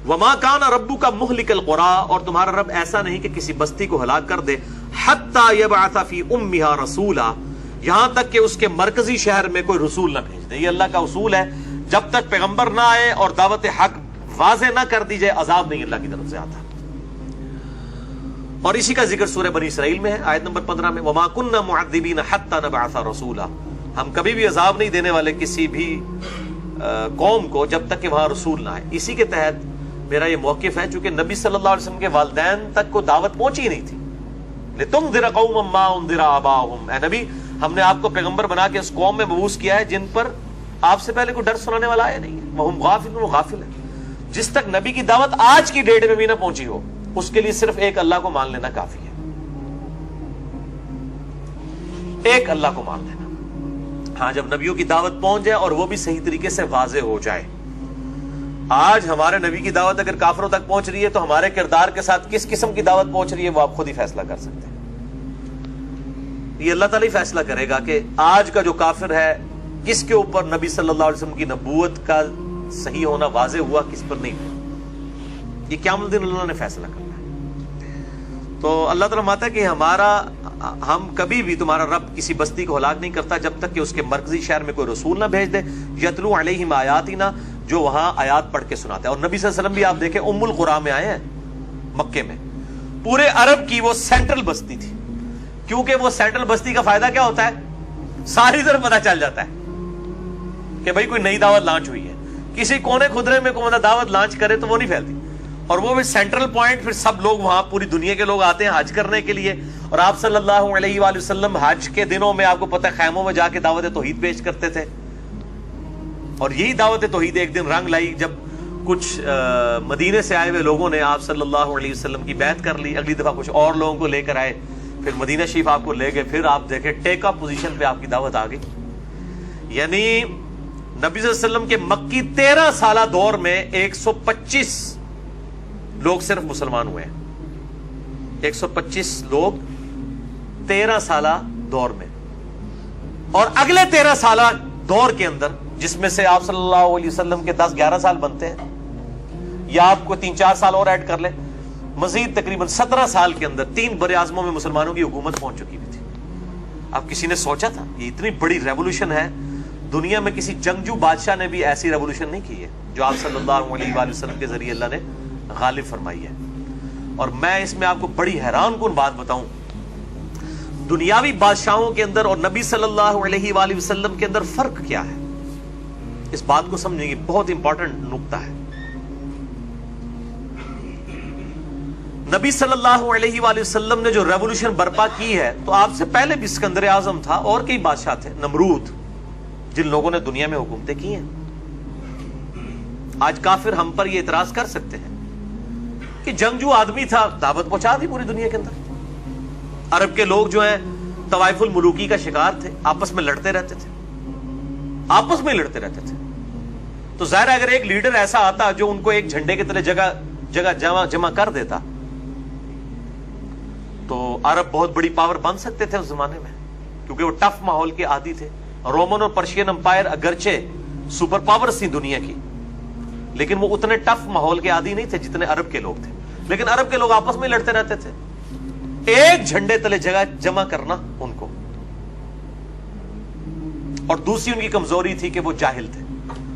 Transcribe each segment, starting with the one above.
وما کان ربک مہلک القری، اور تمہارا رب ایسا نہیں کہ کسی بستی کو ہلاک کر دے، حتی یبعث فی امھا رسولا، یہاں تک کہ اس کے مرکزی شہر میں کوئی رسول نہ بھیج دے۔ یہ اللہ کا اصول ہے، جب تک پیغمبر نہ آئے اور دعوت حق واضح نہ کر دی جائے، عذاب نہیں اللہ کی طرف سے آتا۔ اور اسی کا ذکر سورہ بنی اسرائیل میں ہے، آیت نمبر 15 میں، وما كنا معذبین حتی نبعث رسولا، ہم کبھی بھی عذاب نہیں دینے والے کسی بھی قوم کو جب تک کہ وہاں رسول نہ آئے۔ اسی کے تحت میرا یہ موقف ہے، چونکہ نبی صلی اللہ علیہ وسلم کے والدین تک کو دعوت پہنچی نہیں تھی، لتنذر قوما ما انذر آباؤہم، اے نبی ہم نے آپ کو پیغمبر بنا کے اس قوم میں مبعوث کیا ہے جن پر آپ سے پہلے کوئی ڈر سنانے والا آیا نہیں ہے، وہم غافلون، وہ غافل ہے۔ جس تک نبی کی دعوت آج کی ڈیٹ میں بھی نہ پہنچی ہو، اس کے لیے صرف ایک اللہ کو مان لینا کافی ہے، ایک اللہ کو مان لینا۔ ہاں جب نبیوں کی دعوت پہنچ جائے اور وہ بھی صحیح طریقے سے واضح ہو جائے۔ آج ہمارے نبی کی دعوت اگر کافروں تک پہنچ رہی ہے تو ہمارے کردار کے ساتھ کس قسم کی دعوت پہنچ رہی ہے وہ آپ خود ہی فیصلہ کر سکتے ہیں۔ یہ اللہ تعالیٰ ہی فیصلہ کرے گا کہ آج کا جو کافر ہے کس کے اوپر نبی صلی اللہ علیہ وسلم کی نبوت کا صحیح ہونا واضح ہوا، کس پر نہیں ہوا۔ یہ قیامت دن اللہ نے فیصلہ کرنا ہے۔ تو اللہ تعالیٰ فرماتا ہے کہ ہم کبھی بھی تمہارا رب کسی بستی کو ہلاک نہیں کرتا جب تک کہ اس کے مرکزی شہر میں کوئی رسول نہ بھیج دے، یتلو علیہم آیاتنا، جو وہاں آیات پڑھ کے سناتا ہے۔ اور نبی صلی اللہ علیہ وسلم بھی آپ دیکھیں ام القری میں آئے ہیں، مکے میں، پورے عرب کی وہ سینٹرل بستی تھی، کیونکہ وہ سینٹرل بستی کا فائدہ کیا ہوتا ہے، ساری طرف پتہ چل جاتا ہے کہ بھئی کوئی نئی دعوت لانچ ہوئی ہے۔ کسی کونے خدرے میں کوئی دعوت لانچ کرے تو وہ نہیں پھیلتی، اور وہ بھی سینٹرل پوائنٹ، پھر سب لوگ وہاں، پوری دنیا کے لوگ آتے ہیں حج کرنے کے لیے۔ اور آپ صلی اللہ علیہ وآلہ وسلم حج کے دنوں میں آپ کو پتہ ہے خیموں میں جا کے دعوت توحید پیش کرتے تھے، اور یہی دعوت توحید ایک دن رنگ لائی جب کچھ مدینے سے آئے ہوئے لوگوں نے آپ صلی اللہ علیہ وسلم کی بیعت کر لی، اگلی دفعہ کچھ اور لوگوں کو لے کر آئے، پھر مدینہ شریف آپ کو لے گئے، پھر آپ دیکھیں ٹیک اپ پوزیشن پہ آپ کی دعوت آ گئی۔ یعنی نبی صلی اللہ علیہ وسلم کے مکی 13 سالہ دور میں 125 لوگ صرف مسلمان ہوئے ہیں، 125 لوگ 13 سالہ دور میں، اور اگلے 13 سالہ دور کے اندر جس میں سے آپ صلی اللہ علیہ وسلم کے 10-11 سال بنتے ہیں، یا آپ کو 3-4 سال اور ایڈ کر لیں، مزید تقریباً 17 سال کے اندر 3 بر اعظموں میں مسلمانوں کی حکومت پہنچ چکی ہوئی تھی۔ اب کسی نے سوچا تھا یہ اتنی بڑی ریولوشن ہے، دنیا میں کسی جنگجو بادشاہ نے بھی ایسی ریولوشن نہیں کی ہے جو آپ صلی اللہ علیہ وآلہ وسلم کے ذریعے اللہ نے غالب فرمائی ہے۔ اور میں اس میں آپ کو بڑی حیران کن بات بتاؤں، دنیاوی بادشاہوں کے اندر اور نبی صلی اللہ علیہ وآلہ وسلم کے اندر فرق کیا ہے، اس بات کو سمجھیں گے، بہت امپورٹنٹ نقطہ ہے۔ نبی صلی اللہ علیہ وآلہ وسلم نے جو ریولوشن برپا کی ہے، تو آپ سے پہلے بھی اسکندر اعظم تھا اور کئی بادشاہ تھے، نمرود، جن لوگوں نے دنیا میں حکومتیں کی ہیں۔ آج کافر ہم پر یہ اعتراض کر سکتے ہیں کہ جنگجو آدمی تھا، دعوت پہنچا دی پوری دنیا کے اندر۔ عرب کے لوگ جو ہیں طوائف الملوکی کا شکار تھے، آپس میں لڑتے رہتے تھے، آپس میں لڑتے رہتے تھے۔ تو ظاہر ہے اگر ایک لیڈر ایسا آتا جو ان کو ایک جھنڈے کے تلے جگہ جمع کر دیتا تو عرب بہت بڑی پاور بن سکتے تھے اس زمانے میں، کیونکہ وہ ٹف ماحول کے عادی تھے۔ رومن اور پرشین امپائر اگرچہ سپر پاورز تھی دنیا کی، لیکن وہ اتنے ٹف ماحول کے عادی نہیں تھے جتنے عرب کے لوگ تھے۔ لیکن عرب کے لوگ آپس میں لڑتے رہتے تھے، ایک جھنڈے تلے جگہ جمع کرنا ان کو۔ اور دوسری ان کی کمزوری تھی کہ وہ جاہل تھے،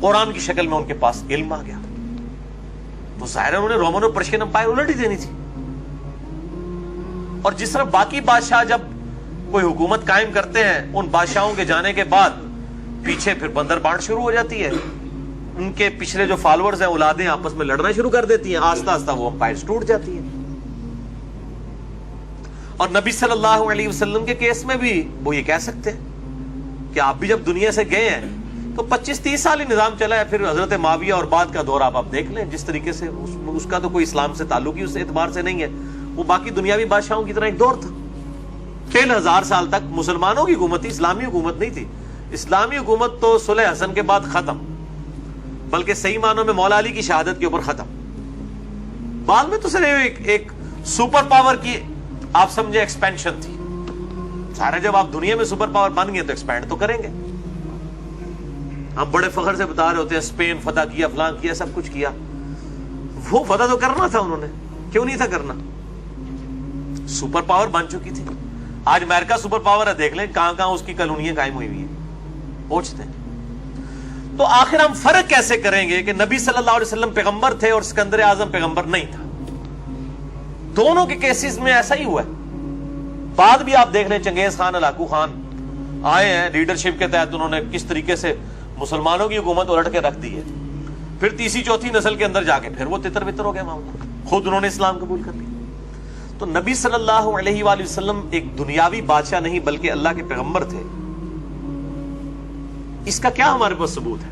قرآن کی شکل میں ان کے پاس علم آ گیا، تو ظاہر ہے انہوں نے رومن اور پرشین امپائر الٹ ہی دینی تھی۔ اور جس طرح باقی بادشاہ جب کوئی حکومت قائم کرتے ہیں، ان بادشاہوں کے جانے کے بعد پیچھے پھر بندر بانٹ شروع ہو جاتی ہے، ان کے پچھلے جو فالوورز ہیں، اولادیں آپس میں لڑنا شروع کر دیتی ہیں، آہستہ آہستہ وہ امپائرز ٹوٹ جاتی ہیں۔ اور نبی صلی اللہ علیہ وسلم کے کیس میں بھی وہ یہ کہہ سکتے ہیں کہ آپ بھی جب دنیا سے گئے ہیں تو 25-30 سال ہی نظام چلا ہے، پھر حضرت معاویہ اور بعد کا دور آپ دیکھ لیں، جس طریقے سے اس کا تو کوئی اسلام سے تعلق ہی اس اعتبار سے نہیں ہے، وہ باقی دنیاوی بادشاہوں کی طرح ایک دور تھا۔ 3000 سال تک مسلمانوں کی حکومت تھی، اسلامی حکومت نہیں تھی۔ اسلامی حکومت تو صلح حسن کے بعد ختم، بلکہ صحیح معنوں میں مولا علی کی شہادت کے اوپر ختم۔ بعد میں تو صرف ایک سپر پاور کی آپ سمجھے ایکسپینشن تھی۔ سارے جب آپ دنیا میں سپر پاور بن گئے تو ایکسپینڈ تو کریں گے۔ ہم بڑے فخر سے بتا رہے ہوتے ہیں اسپین فتح کیا، فلاں کیا، سب کچھ کیا۔ وہ فتح تو کرنا تھا انہوں نے, کیوں نہیں تھا کرنا؟ سپر پاور بن چکی تھی. آج امریکہ سپر پاور ہے, دیکھ لیں کہاں کہاں اس کی کالونیاں قائم ہوئی ہوئی ہیں, پہنچتے ہیں. تو آخر ہم فرق کیسے کریں گے کہ نبی صلی اللہ علیہ وسلم پیغمبر تھے اور اسکندر اعظم پیغمبر نہیں تھا؟ دونوں کے کیسز میں ایسا ہی ہوا ہے. بعد بھی آپ دیکھ لیں, چنگیز خان, ہلاکو خان آئے ہیں لیڈرشپ کے تحت, انہوں نے کس طریقے سے مسلمانوں کی حکومت الٹ کے رکھ دی ہے. پھر تیسری چوتھی نسل کے اندر جا کے پھر وہ تتر بتر ہو گئے معاملہ, خود انہوں نے اسلام قبول کر لیا. تو نبی صلی اللہ علیہ وآلہ وسلم ایک دنیاوی بادشاہ نہیں بلکہ اللہ کے پیغمبر تھے. اس کا کیا ہمارے پاس ثبوت ہے؟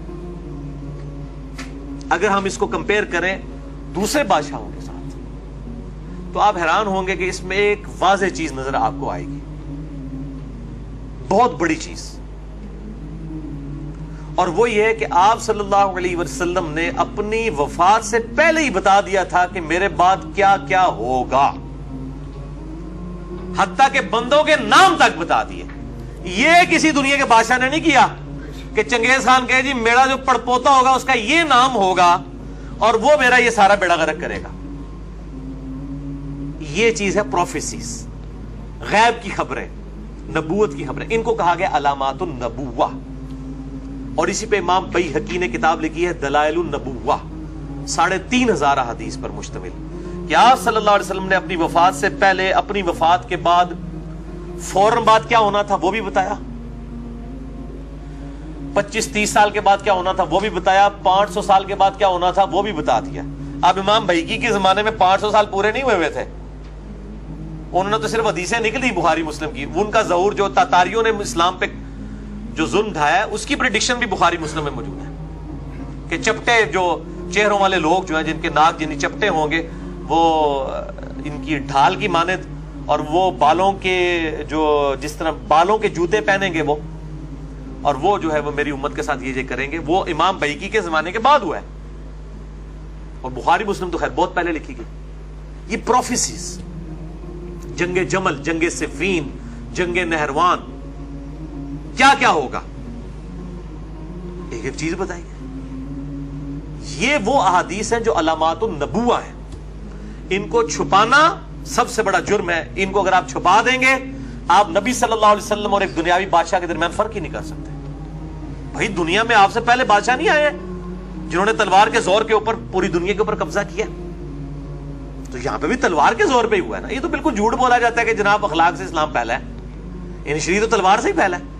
اگر ہم اس کو کمپیئر کریں دوسرے بادشاہوں کے ساتھ تو آپ حیران ہوں گے کہ اس میں ایک واضح چیز نظر آپ کو آئے گی, بہت بڑی چیز. اور وہ یہ ہے کہ آپ صلی اللہ علیہ وسلم نے اپنی وفات سے پہلے ہی بتا دیا تھا کہ میرے بعد کیا کیا ہوگا, حتیٰ کہ بندوں کے نام تک بتا دیے. یہ کسی دنیا کے بادشاہ نے نہیں کیا کہ چنگیز خان کہے جی میرا جو پڑپوتا ہوگا اس کا یہ نام ہوگا اور وہ میرا یہ سارا بیڑا غرق کرے گا. یہ چیز ہے پروفیسیز, غیب کی خبریں, نبوت کی خبریں. ان کو کہا گیا علامات النبوہ. اور اسی پہ امام بیہقی نے کتاب لکھی ہے دلائل النبوہ, 3,500 احادیث پر مشتمل, کہ آپ صلی اللہ علیہ وسلم نے اپنی وفات سے پہلے, اپنی وفات کے بعد, فوراً بعد کیا ہونا تھا وہ بھی بتایا, 25-30 سال کے بعد کیا ہونا تھا وہ بھی بتایا, 500 سال کے بعد کیا ہونا تھا وہ بھی بتا دیا. اب امام بیہقی کے زمانے میں 500 سال پورے نہیں ہوئے تھے, انہوں نے تو صرف حدیثیں نکلی بخاری مسلم کی. ان کا ظہور جو تاتاریوں نے اسلام پہ جو ظلم ڈھایا ہے اس کی پریڈکشن بھی بخاری مسلم میں موجود ہے, کہ چپٹے جو چہروں والے لوگ جو ہیں جن کے ناک جنی چپٹے ہوں گے وہ ان کی ڈھال کی مانند, اور وہ بالوں کے جو جس طرح بالوں کے جوتے پہنیں گے وہ, اور وہ جو ہے وہ میری امت کے ساتھ یہ کریں گے. وہ امام بیہقی کے زمانے کے بعد ہوا ہے, اور بخاری مسلم تو خیر بہت پہلے لکھی گئی. یہ پروفیسیز, جنگ جمل, جنگ صفین, جنگ نہروان, کیا کیا ہوگا ایک ایک چیز بتائی گئی. یہ وہ احادیث ہیں جو علامات النبوہ ہیں. ان کو چھپانا سب سے بڑا جرم ہے. ان کو اگر آپ چھپا دیں گے, آپ نبی صلی اللہ علیہ وسلم اور ایک دنیاوی بادشاہ کے درمیان فرق ہی نہیں کر سکتے. بھائی دنیا میں آپ سے پہلے بادشاہ نہیں آئے جنہوں نے تلوار کے زور کے اوپر پوری دنیا کے اوپر قبضہ کیا؟ تو یہاں پہ بھی تلوار کے زور پہ ہی ہوا ہے نا. یہ تو بالکل جھوٹ بولا جاتا ہے کہ جناب اخلاق سے اسلام پھیلا ہے. انشری تو تلوار سے ہی پھیلا ہے.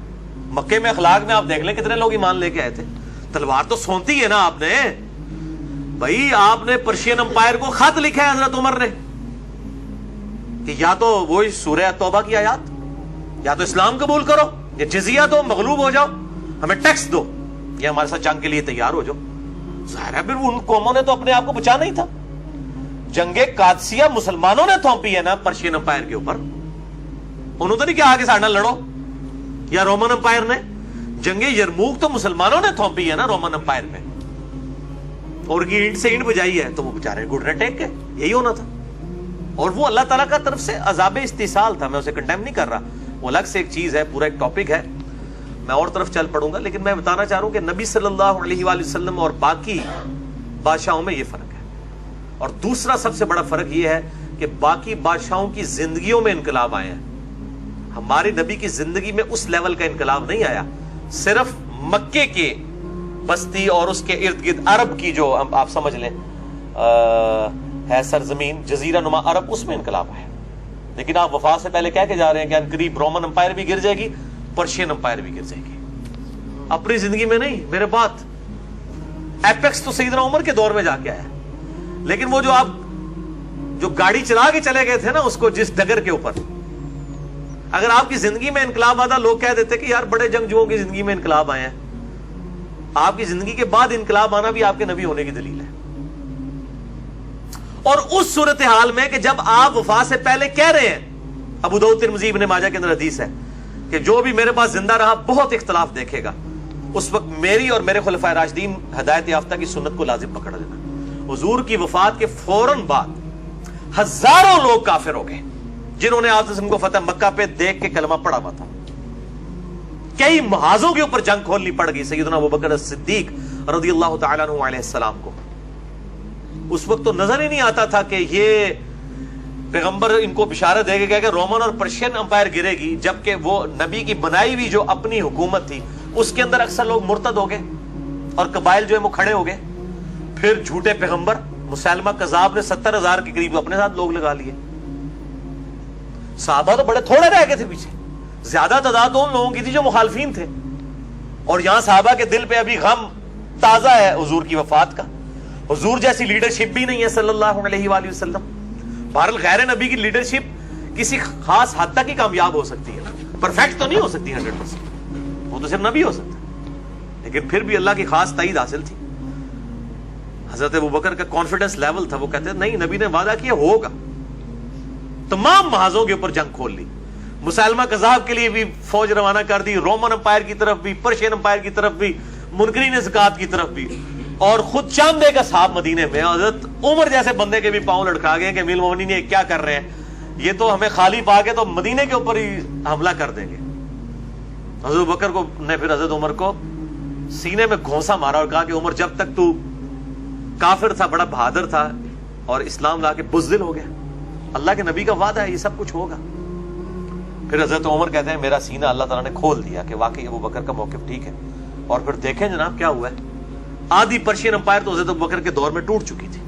مکے میں اخلاق میں آپ دیکھ لیں کتنے لوگ ایمان لے کے آئے تھے. تلوار تو سونتی ہے نا آپ نے. بھائی آپ نے پرشین امپائر کو خط لکھا ہے حضرت عمر نے کہ یا تو وہی سورہ توبہ کی آیات, یا تو اسلام قبول کرو, یا جزیہ دو, مغلوب ہو جاؤ, ہمیں ٹیکس دو, یا ہمارے ساتھ جنگ کے لیے تیار ہو جاؤ. ظاہر ہے پھر ان قوموں نے تو اپنے آپ کو بچانا ہی تھا. جنگ قادسیہ مسلمانوں نے تھوپی ہے نا پرشین امپائر کے اوپر. انہوں تو نہیں کہا کہ ساڑھا لڑو, یا رومن امپائر نے. جنگ یرموک تو مسلمانوں نے تھوپی ہے نا رومن امپائر میں, اور کی اینٹ سے اینٹ بجائی ہے تو وہ بیچارے گھٹنے ٹیک کے, یہی ہونا تھا. اور وہ اللہ تعالیٰ کا طرف سے عذاب استحصال تھا. میں اسے کنڈیم نہیں کر رہا, وہ الگ سے ایک چیز ہے, پورا ایک ٹاپک ہے, میں اور طرف چل پڑوں گا. لیکن میں بتانا چاہ رہا ہوں کہ نبی صلی اللہ علیہ وآلہ وسلم اور باقی بادشاہوں میں یہ فرق ہے. اور دوسرا سب سے بڑا فرق یہ ہے کہ باقی بادشاہوں کی زندگیوں میں انقلاب آئے ہیں, ہماری نبی کی زندگی میں اس لیول کا انقلاب نہیں آیا. صرف مکے کے بستی اور اس کے ارد گرد عرب کی جو آپ سمجھ لیں ہے سرزمین جزیرہ نما عرب, اس میں انقلاب آیا. لیکن آپ وفات سے پہلے کہہ کے جا رہے ہیں کہ ان قریب رومن امپائر بھی گر جائے گی, پرشین امپائر بھی گر جائے گی. اپنی زندگی میں نہیں, میرے بات ایپیکس تو سیدنا عمر کے دور میں جا کے آیا. لیکن وہ جو آپ جو گاڑی چلا کے چلے گئے تھے نا اس کو جس ڈگر کے اوپر, اگر آپ کی زندگی میں انقلاب آتا, لوگ کہہ دیتے کہ یار بڑے جنگجوؤں کی زندگی میں انقلاب آئے ہیں. آپ کی زندگی کے بعد انقلاب آنا بھی آپ کے نبی ہونے کی دلیل ہے. اور اس صورتحال میں کہ جب آپ وفات سے پہلے کہہ رہے ہیں, ابو داؤد ترمذی ابن ماجہ کے اندر حدیث ہے کہ جو بھی میرے پاس زندہ رہا بہت اختلاف دیکھے گا, اس وقت میری اور میرے خلفائے راشدین ہدایت یافتہ کی سنت کو لازم پکڑ لینا. حضور کی وفات کے فوراً بعد ہزاروں لوگ کافر ہو گئے جنہوں نے آپ کو فتح مکہ پہ دیکھ کے کلمہ پڑھا ہوا تھا. کئی محاذوں کے اوپر جنگ کھولنی پڑ گئی سیدنا ابوبکر صدیق رضی اللہ تعالیٰ عنہ علیہ السلام کو. اس وقت تو نظر ہی نہیں آتا تھا کہ یہ پیغمبر ان کو بشارت دے گا کہ رومن اور پرشین امپائر گرے گی، جبکہ وہ نبی کی بنائی ہوئی جو اپنی حکومت تھی اس کے اندر اکثر لوگ مرتد ہو گئے اور قبائل جو ہے وہ کھڑے ہو گئے. پھر جھوٹے پیغمبر مسیلمہ کذاب نے 70,000 کے قریب اپنے ساتھ لوگ لگا لیے. صحابہ تو بڑے تھوڑے رہ گئے تھے پیچھے، زیادہ تعداد ان لوگوں کی تھی جو مخالفین تھے. اور یہاں صحابہ کے دل پہ ابھی غم تازہ ہے حضور کی وفات کا. حضور جیسی لیڈرشپ بھی نہیں ہے صلی اللہ علیہ وآلہ وسلم. بہرحال غیر نبی کی لیڈرشپ کسی خاص حد تک ہی کامیاب ہو سکتی ہے، پرفیکٹ تو نہیں ہو سکتی 100%، وہ تو صرف نبی ہو سکتا ہے، لیکن پھر بھی اللہ کی خاص تائید حاصل تھی. حضرت ابوبکر کا کانفیڈنس لیول تھا، وہ کہتے ہیں نہیں، نبی نے وعدہ کیا ہوگا. تمام محاذوں کے اوپر جنگ کھول لی. مسیلمہ کذاب کے لیے بھی فوج روانہ کر دی، رومن امپائر کی طرف بھی، پرشین امپائر کی طرف بھی، منکرین زکات کی طرف بھی. اور خود چاندے کا صاحب مدینے میں حضرت عمر جیسے بندے کے بھی پاؤں لڑکا گئے کہ امیر المومنین یہ کیا کر رہے ہیں، یہ تو ہمیں خالی پا کے تو مدینے کے اوپر ہی حملہ کر دیں گے. حضرت ابوبکر کو نے پھر حضرت عمر کو سینے میں گھونسا مارا اور کہا کہ عمر جب تک تو کافر تھا بڑا بہادر تھا اور اسلام لا کے بزدل ہو گیا. اللہ کے نبی کا وعدہ ہے یہ سب کچھ ہوگا. پھر حضرت عمر کہتے ہیں میرا سینہ اللہ تعالیٰ نے کھول دیا کہ واقعی ابوبکر کا موقف ٹھیک ہے. اور پھر دیکھیں جناب کیا ہوا ہے. آدھی پرشین امپائر تو حضرت ابوبکر کے دور میں ٹوٹ چکی تھی.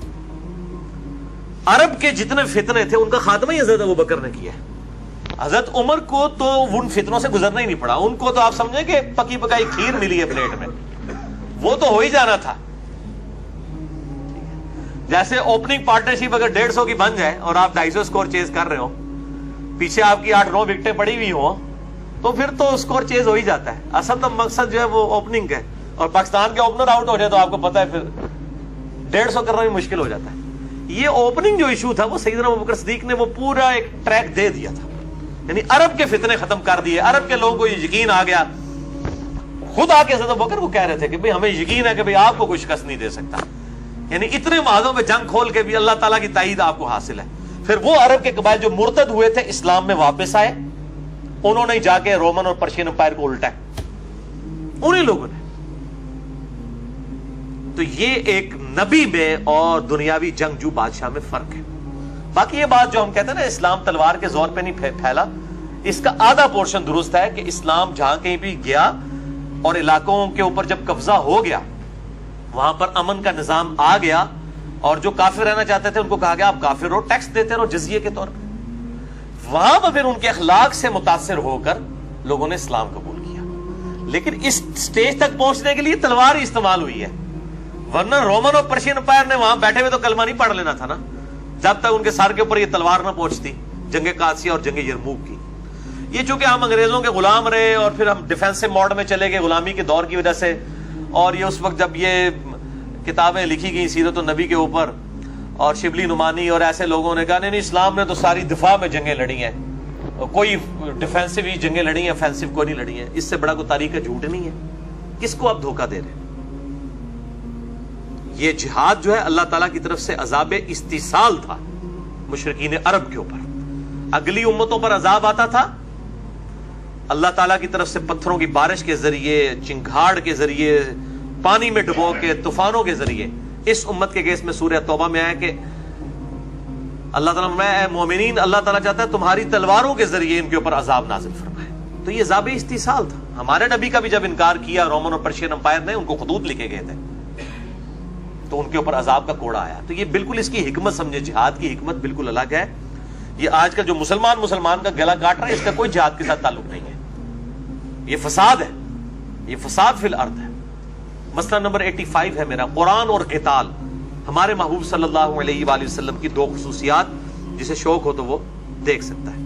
عرب کے جتنے فتنے تھے ان کا خاتمہ ہی حضرت ابوبکر نے کیا ہے. حضرت عمر کو تو ان فتنوں سے گزرنا ہی نہیں پڑا. ان کو تو آپ سمجھیں کہ پکی پکائی کھیر ملی ہے پلیٹ میں، وہ تو ہو ہی جانا تھا. جیسے اوپننگ پارٹنرشپ اگر 150 کی بن جائے اور آپ 250 اسکور چیز کر رہے ہو، پیچھے آپ کی 8-9 وکٹیں پڑی ہوئی ہوں، تو پھر تو اسکور چیز ہو ہی جاتا ہے. اصل تو مقصد جو ہے وہ اوپننگ ہے، اور پاکستان کے اوپنر آؤٹ ہو جائے تو آپ کو پتا ہے پھر 150 کرنا بھی مشکل ہو جاتا ہے. یہ اوپننگ جو ایشو تھا وہ سیدنا ابوبکر صدیق نے وہ پورا ایک ٹریک دے دیا تھا. یعنی عرب کے فتنے ختم کر دیے. عرب کے لوگوں کو یہ یقین آ گیا، خود آ کے حضرت ابوبکر کو کہہ رہے تھے کہ بھئی ہمیں یقین ہے کہ بھئی آپ کو کوئی شکست نہیں دے سکتا. یعنی اتنے محاذوں میں جنگ کھول کے بھی اللہ تعالیٰ کی تائید آپ کو حاصل ہے. پھر وہ عرب کے قبائل جو مرتد ہوئے تھے اسلام میں واپس آئے، انہوں نے جا کے رومن اور پرشین امپائر کو الٹا انہی لوگوں نے. تو یہ ایک نبی میں اور دنیاوی جنگجو بادشاہ میں فرق ہے. باقی یہ بات جو ہم کہتے ہیں نا اسلام تلوار کے زور پہ نہیں پھیلا، اس کا آدھا پورشن درست ہے کہ اسلام جہاں کہیں بھی گیا اور علاقوں کے اوپر جب قبضہ ہو گیا، وہاں پر امن کا نظام آ گیا، اور جو کافر رہنا چاہتے تھے ان کو کہا گیا آپ کافر ہو، ٹیکس دیتے رہو جزیے کے طور پہ. وہاں پر پھر ان کے اخلاق سے متاثر ہو کر لوگوں نے اسلام قبول کیا. لیکن اس سٹیج تک پہنچنے کے لیے تلوار ہی استعمال ہوئی ہے، ورنہ رومن اور پرشین امپائر نے وہاں بیٹھے ہوئے تو کلمہ نہیں پڑھ لینا تھا نا، جب تک ان کے سر کے اوپر یہ تلوار نہ پہنچتی. جنگ قادسیہ اور جنگ یرموک کی یہ چونکہ ہم انگریزوں کے غلام رہے اور پھر ہم ڈیفینسو موڈ میں چلے گئے غلامی کے دور کی وجہ سے، اور یہ اس وقت جب یہ کتابیں لکھی گئی سیرت النبی کے اوپر اور شبلی نعمانی اور ایسے لوگوں نے کہا نہیں اسلام نے تو ساری دفاع میں جنگیں لڑی ہیں، کوئی ڈیفینسو ہی جنگیں لڑی ہیں، offensive کوئی نہیں لڑی ہیں. اس سے بڑا کوئی تاریخ کا جھوٹ نہیں ہے. کس کو آپ دھوکہ دے رہے ہیں؟ یہ جہاد جو ہے اللہ تعالیٰ کی طرف سے عذاب استیصال تھا مشرکین عرب کے اوپر. اگلی امتوں پر عذاب آتا تھا اللہ تعالیٰ کی طرف سے پتھروں کی بارش کے ذریعے، چنگھاڑ کے ذریعے، پانی میں ڈبو کے، طوفانوں کے ذریعے. اس امت کے کیس میں سورہ توبہ میں آیا کہ اللہ تعالیٰ میں اے مومنین، اللہ تعالیٰ چاہتا ہے تمہاری تلواروں کے ذریعے ان کے اوپر عذاب نازل فرمائے. تو یہ عذاب استیصال تھا. ہمارے نبی کا بھی جب انکار کیا رومن اور پرشین امپائر نے، ان کو خطوط لکھے گئے تھے تو ان کے اوپر عذاب کا کوڑا آیا. تو یہ بالکل اس کی حکمت سمجھے، جہاد کی حکمت بالکل الگ ہے. یہ آج کل جو مسلمان کا گلا کاٹ رہا ہے اس کا کوئی جہاد کے ساتھ تعلق نہیں ہے. یہ فساد ہے، یہ فساد فی الارض ہے. مسئلہ نمبر 85 ہے میرا، قرآن اور قتال. ہمارے محبوب صلی اللہ علیہ وآلہ وسلم کی دو خصوصیات، جسے شوق ہو تو وہ دیکھ سکتا ہے.